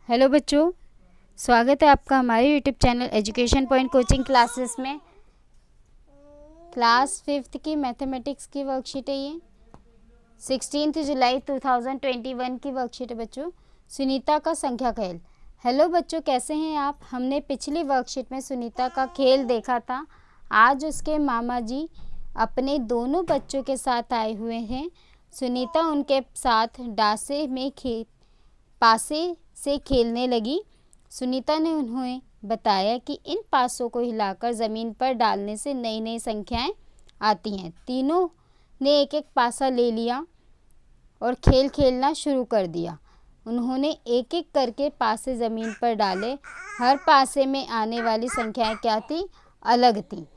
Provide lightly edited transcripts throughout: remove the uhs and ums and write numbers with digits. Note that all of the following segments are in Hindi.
हेलो बच्चों, स्वागत है आपका हमारे YouTube channel education point coaching classes में। क्लास 5th की मैथमेटिक्स की वर्कशीट है ये। 16 जुलाई 2021 की वर्कशीट है बच्चों। सुनीता का संख्या खेल। हेलो बच्चों, कैसे हैं आप? हमने पिछली वर्कशीट में सुनीता का खेल देखा था। आज उसके मामा जी अपने दोनों बच्चों के साथ आए हुए हैं। सुनीता उनके साथ डासे में पासे से खेलने लगी। सुनीता ने उन्हें बताया कि इन पासों को हिलाकर ज़मीन पर डालने से नई नई संख्याएं आती हैं। तीनों ने एक एक पासा ले लिया और खेल खेलना शुरू कर दिया। उन्होंने एक एक करके पासे ज़मीन पर डाले। हर पासे में आने वाली संख्याएं क्या थी? अलग थी।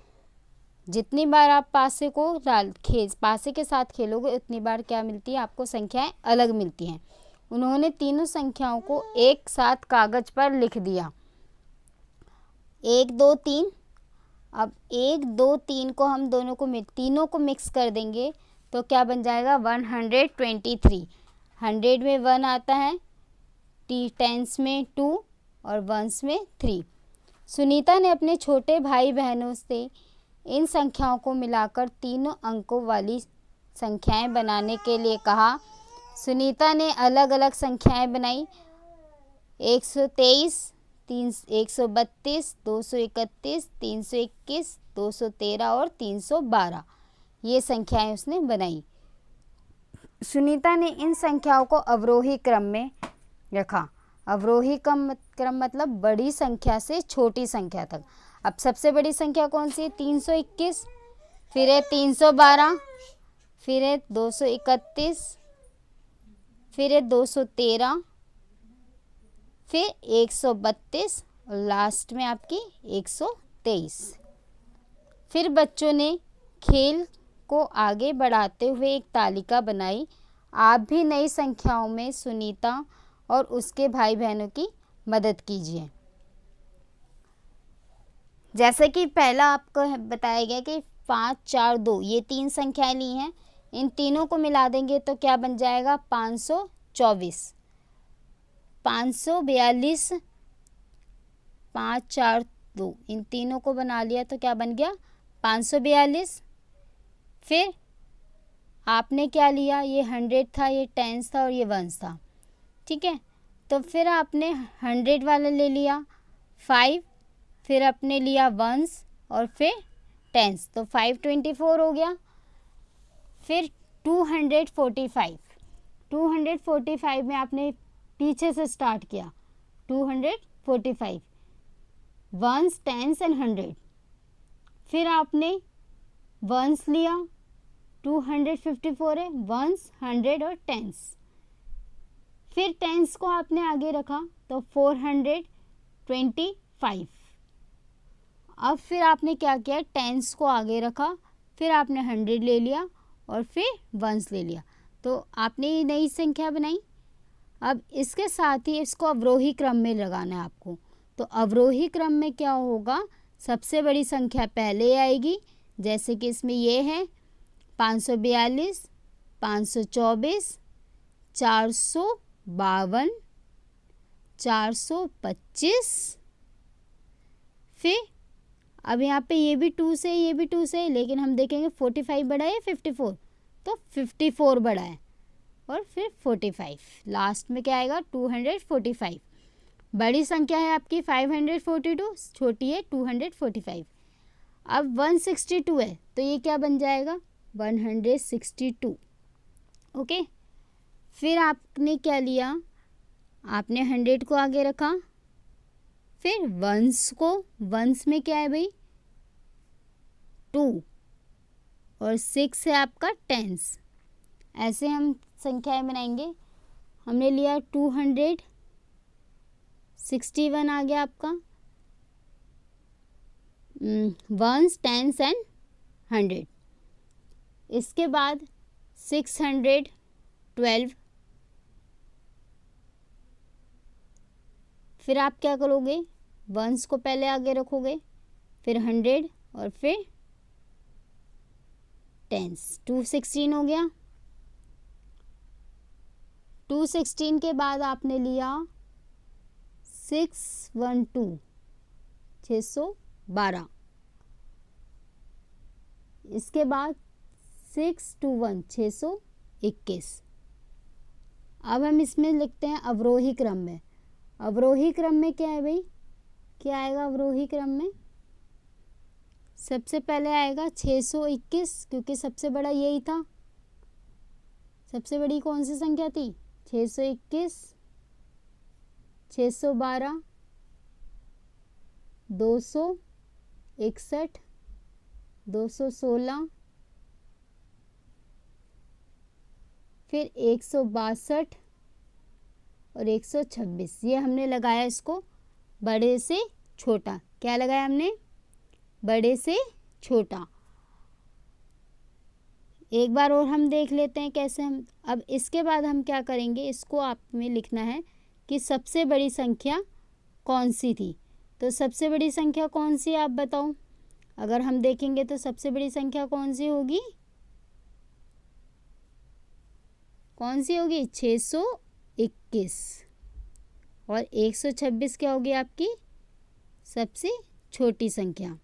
जितनी बार आप पासे के साथ खेलोगे उतनी बार क्या मिलती है आपको? संख्याएं अलग मिलती हैं। उन्होंने तीनों संख्याओं को एक साथ कागज पर लिख दिया। 1 2 3। अब 1 2 3 को हम तीनों को मिक्स कर देंगे तो क्या बन जाएगा? 123। 100 में 1 आता है, टेंस में 2 और वंस में 3। सुनीता ने अपने छोटे भाई बहनों से इन संख्याओं को मिलाकर तीनों अंकों वाली संख्याएं बनाने के लिए कहा। सुनीता ने अलग अलग संख्याएं बनाई। 123, 132, 231, 321, 213 और 312 ये संख्याएं उसने बनाई। सुनीता ने इन संख्याओं को अवरोही क्रम में रखा। अवरोही क्रम मतलब बड़ी संख्या से छोटी संख्या तक। अब सबसे बड़ी संख्या कौन सी है? 321, फिर है 312, फिर है 231, फिर है 213, फिर 132 और लास्ट में आपकी 123। फिर बच्चों ने खेल को आगे बढ़ाते हुए एक तालिका बनाई। आप भी नई संख्याओं में सुनीता और उसके भाई बहनों की मदद कीजिए। जैसे कि पहला आपको बताया गया कि 5 4 2 ये 3 संख्याएं ली हैं। इन तीनों को मिला देंगे तो क्या बन जाएगा? 524। 542, 5 4 2 इन तीनों को बना लिया तो क्या बन गया? 542। फिर आपने क्या लिया? ये 100 था, ये टेंस था और ये वंस था, ठीक है। तो फिर आपने 100 वाला ले लिया 5, फिर आपने लिया वंस और फिर टेंस, तो 524 हो गया। फिर 245, 245 में आपने पीछे से स्टार्ट किया। 245 वंस, टेंस एंड 100। फिर आपने वंस लिया, 254 है, वंस 100 और टेंस। फिर टेंस को आपने आगे रखा तो 425। अब फिर आपने क्या किया? टेंस को आगे रखा, फिर आपने 100 ले लिया और फिर वंस ले लिया, तो आपने ये नई संख्या बनाई। अब इसके साथ ही इसको अवरोही क्रम में लगाना है आपको। तो अवरोही क्रम में क्या होगा? सबसे बड़ी संख्या पहले आएगी, जैसे कि इसमें ये है 542, 524, 452, 425। फिर अब यहाँ पे ये भी 2 से, ये भी 2 से, लेकिन हम देखेंगे 45 बड़ा है 54, तो 54 बड़ा है और फिर 45। लास्ट में क्या आएगा? 245। बड़ी संख्या है आपकी 542, छोटी है 245। अब 162 है तो ये क्या बन जाएगा? 162। ओके। फिर आपने क्या लिया? आपने 100 को आगे रखा, फिर वंस को, वंस में क्या है भाई? 2 और 6 है आपका टेंस। ऐसे हम संख्याएं बनाएंगे। हमने लिया 261 आ गया आपका, वंस, टेंस एंड 100। इसके बाद 612। फिर आप क्या करोगे? वंस को पहले आगे रखोगे, फिर 100 और फिर टेंस। 216 हो गया। 216 के बाद आपने लिया 612 612। इसके बाद 621 621। अब हम इसमें लिखते हैं अवरोही क्रम में। अवरोही क्रम में क्या है भाई, क्या आएगा अवरोही क्रम में? सबसे पहले आएगा 621, क्योंकि सबसे बड़ा यही था। सबसे बड़ी कौन सी संख्या थी? 621, 612, 261, 216, फिर 162 और 126। ये हमने लगाया इसको बड़े से छोटा। क्या लगाया हमने? बड़े से छोटा। एक बार और हम देख लेते हैं कैसे हम। अब इसके बाद हम क्या करेंगे, इसको आप में लिखना है कि सबसे बड़ी संख्या कौन सी थी। तो सबसे बड़ी संख्या कौन सी आप बताओ। अगर हम देखेंगे तो सबसे बड़ी संख्या कौन सी होगी? कौन सी होगी? 621। और 126 क्या होगी आपकी सबसे छोटी संख्या।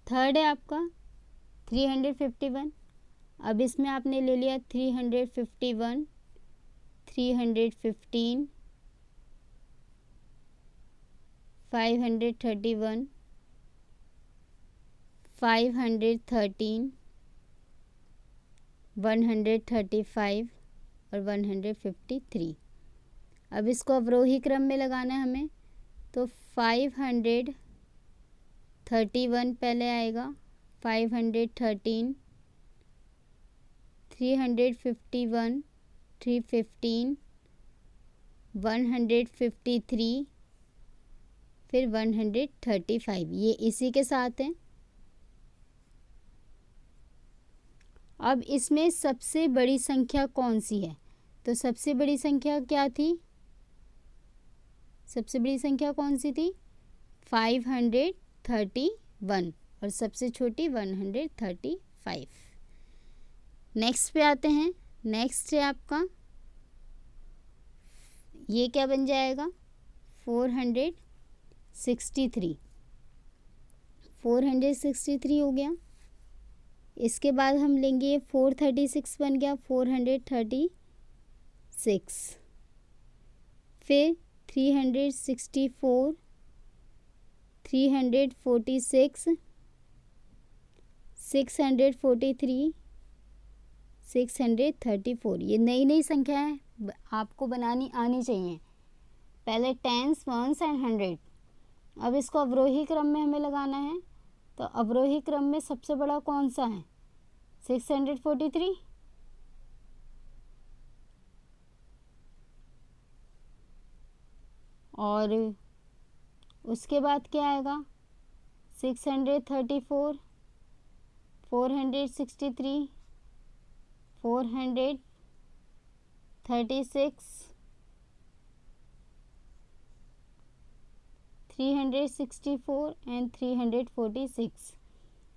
थर्ड है आपका 351। अब इसमें आपने ले लिया 351, 315, 531, 513, 135 और 153। अब इसको अवरोही क्रम में लगाना है हमें। तो 531 पहले आएगा, 513, 351, 315, 153, फिर 135। ये इसी के साथ हैं। अब इसमें सबसे बड़ी संख्या कौन सी है? तो सबसे बड़ी संख्या क्या थी? सबसे बड़ी संख्या कौन सी थी? 531 और सबसे छोटी 135। नेक्स्ट पे आते हैं। नेक्स्ट है आपका, ये क्या बन जाएगा? 463। 463 हो गया। इसके बाद हम लेंगे 436 बन गया, 436। फिर 364, 346, 643, 634। ये नई नई संख्या है, आपको बनानी आनी चाहिए। पहले टेंस, वंस एंड हंड्रेड। अब इसको अवरोही क्रम में हमें लगाना है। तो अवरोही क्रम में सबसे बड़ा कौन सा है? 643। और उसके बाद क्या आएगा? 634, 463, 436, 364 एंड 346।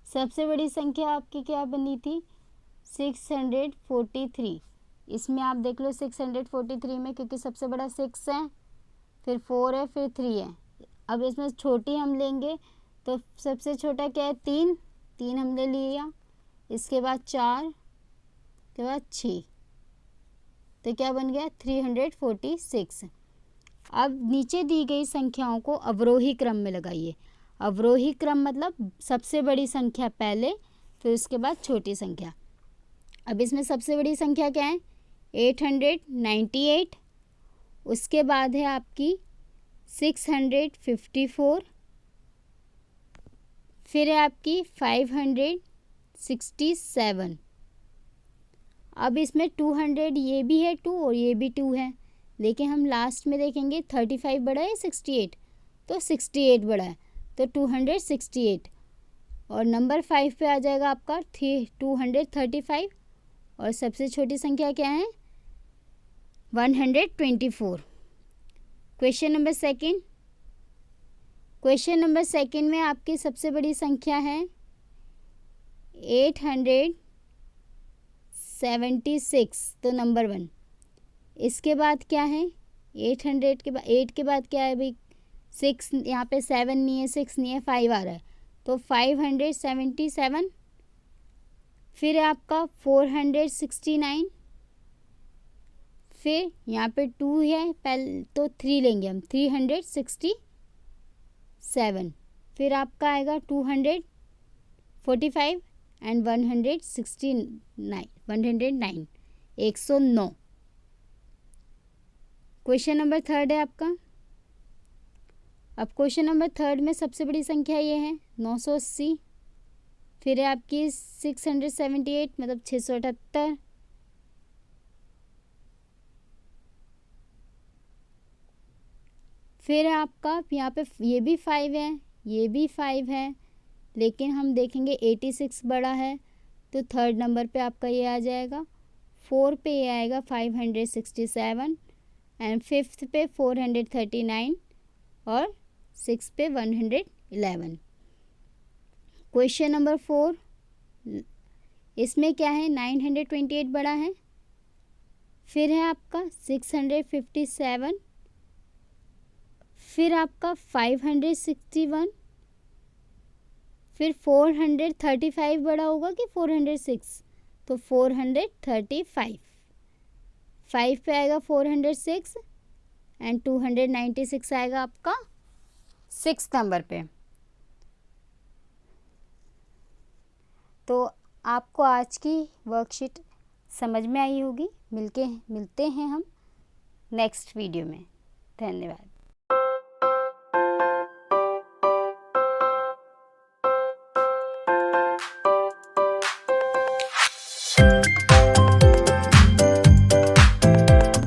सबसे बड़ी संख्या आपकी क्या बनी थी? 643। इसमें आप देख लो 643 में, क्योंकि सबसे बड़ा 6 है, फिर 4 है, फिर 3 है। अब इसमें छोटी हम लेंगे तो सबसे छोटा क्या है? 3 हमने लिया। इसके बाद 4, के बाद 6, तो क्या बन गया? 346। अब नीचे दी गई संख्याओं को अवरोही क्रम में लगाइए। अवरोही क्रम मतलब सबसे बड़ी संख्या पहले, फिर उसके बाद छोटी संख्या। अब इसमें सबसे बड़ी संख्या क्या है? 898। उसके बाद है आपकी 654, फिर है आपकी 567। अब इसमें 200, ये भी है 2 और ये भी 2 है, लेकिन हम लास्ट में देखेंगे 35 बड़ा है 68, तो 68 बड़ा है, तो 268। और नंबर 5 पे आ जाएगा आपका 235। और सबसे छोटी संख्या क्या है? 124। Question number second. Question number second में आपकी सबसे बड़ी संख्या है 76 तो नंबर 1। इसके बाद क्या है 800 के बाद 8 के बाद क्या है भाई 6, यहाँ पे 7 नहीं है 6 नहीं है 5 आ रहा है तो 577। फिर आपका 469, फिर यहाँ पे 2 है पहले तो 3 लेंगे हम 367। फिर आपका आएगा 245 एंड 169 109। क्वेश्चन नंबर 3 है आपका। अब क्वेश्चन नंबर 3 में सबसे बड़ी संख्या ये है 980। फिर है आपकी 678 मतलब 678। फिर है आपका यहाँ पे ये भी 5 है ये भी 5 है, लेकिन हम देखेंगे 86 बड़ा है तो 3rd नंबर पे आपका ये आ जाएगा। 4 पे ये आएगा 567 एंड 5th पे 439 और 6 पे 111। क्वेश्चन नंबर 4, इसमें क्या है 928 बड़ा है। फिर है आपका 657, फिर आपका 561, फिर 435 बड़ा होगा कि 406 तो 435। 5 पे आएगा 406 एंड 296 आएगा आपका 6 नंबर पे। तो आपको आज की वर्कशीट समझ में आई होगी। मिलते हैं हम नेक्स्ट वीडियो में। धन्यवाद।